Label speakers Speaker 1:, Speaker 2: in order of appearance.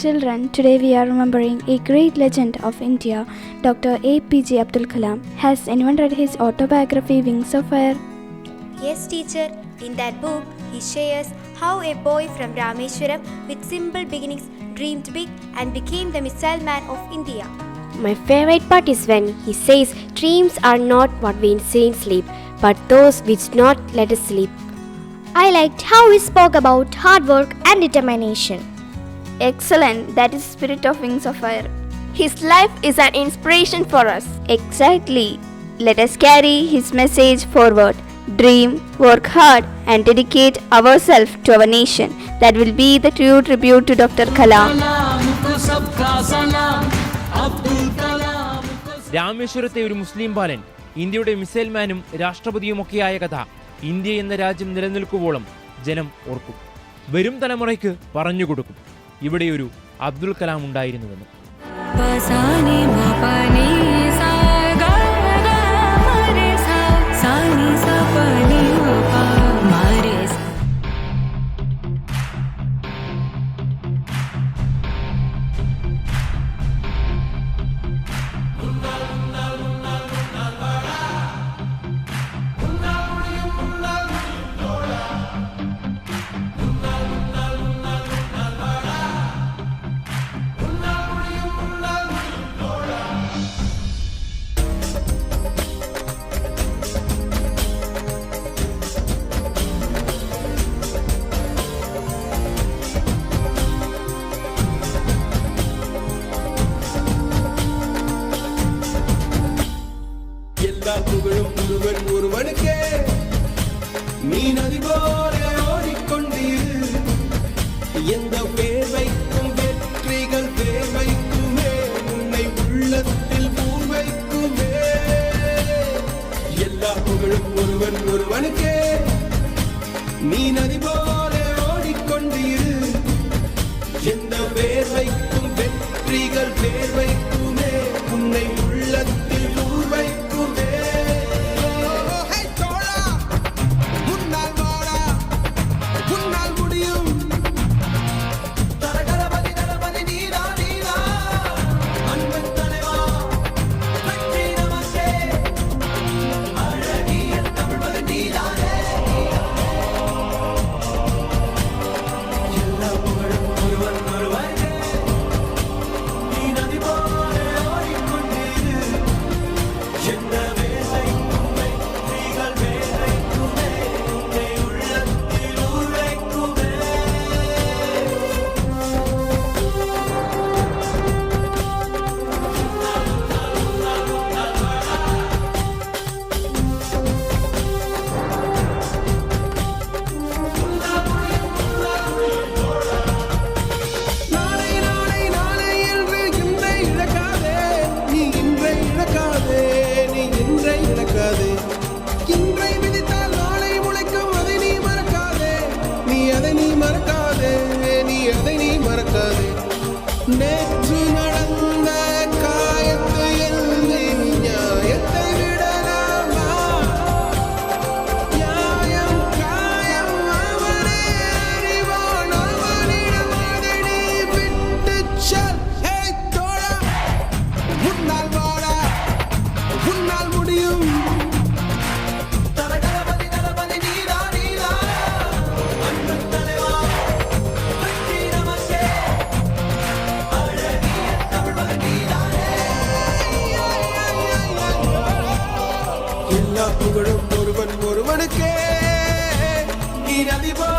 Speaker 1: children, today we are remembering a great legend of India, Dr. APJ Abdul Kalam. Has anyone read his autobiography, Wings of Fire?
Speaker 2: Yes, teacher. In that book, he shares how a boy from Rameshwaram with simple beginnings dreamed big and became the missile man of India.
Speaker 3: My favorite part is when he says dreams are not what we see in sleep, but those which do not let us sleep.
Speaker 4: I liked how he spoke about hard work and determination.
Speaker 5: Excellent, that is the spirit of Wings of Fire. His life is an inspiration for us. Exactly. Let us carry his message forward. Dream, work hard and dedicate ourselves to our nation. That will be the true tribute to Dr. Kalam.
Speaker 6: രാമേശ്വരത്തെ ഒരു മുസ്ലിം ബാലൻ ഇന്ത്യയുടെ missile മാനും രാഷ്ട്രപതിയുമൊക്കെയായ കഥ India എന്ന രാജ്യം നിലനിൽക്കുവോളം ജനം ഓർക്കും. വരും തലമുറയ്ക്ക് പറഞ്ഞുകൊടുക്കും ഇവിടെയൊരു അബ്ദുൽ കലാം ഉണ്ടായിരുന്നുവെന്ന്.
Speaker 7: ஒருவனுக்கே நீ நதி போல ஓடிக்கொண்டீரு எந்த பேர் வைக்கும் வெற்றிகள் பேர் வைக்குமே உன்னை உள்ளத்தில் பூர் வைக்குமே எல்லா புகழும் ஒருவனுக்கே நீ நதி போல ஓடிக்கொண்டீரு எந்த பேர் வைக்கும் வெற்றிகள் பேர் வைக்குமே உன்னை உள்ளத்தில் பூர் வைக்குமே. நேற்று நடந்த காயத்தை எழுதி நியாயத்தை விடலாமா நியாயம் காயம் அவனே அறிவான் அவனிடம் அதை நீ விட்டுச் செல். ஹே தோழா உன்னால் வாடா உன்னால் முடியும் ஒருவனுக்கே நீ நதி போ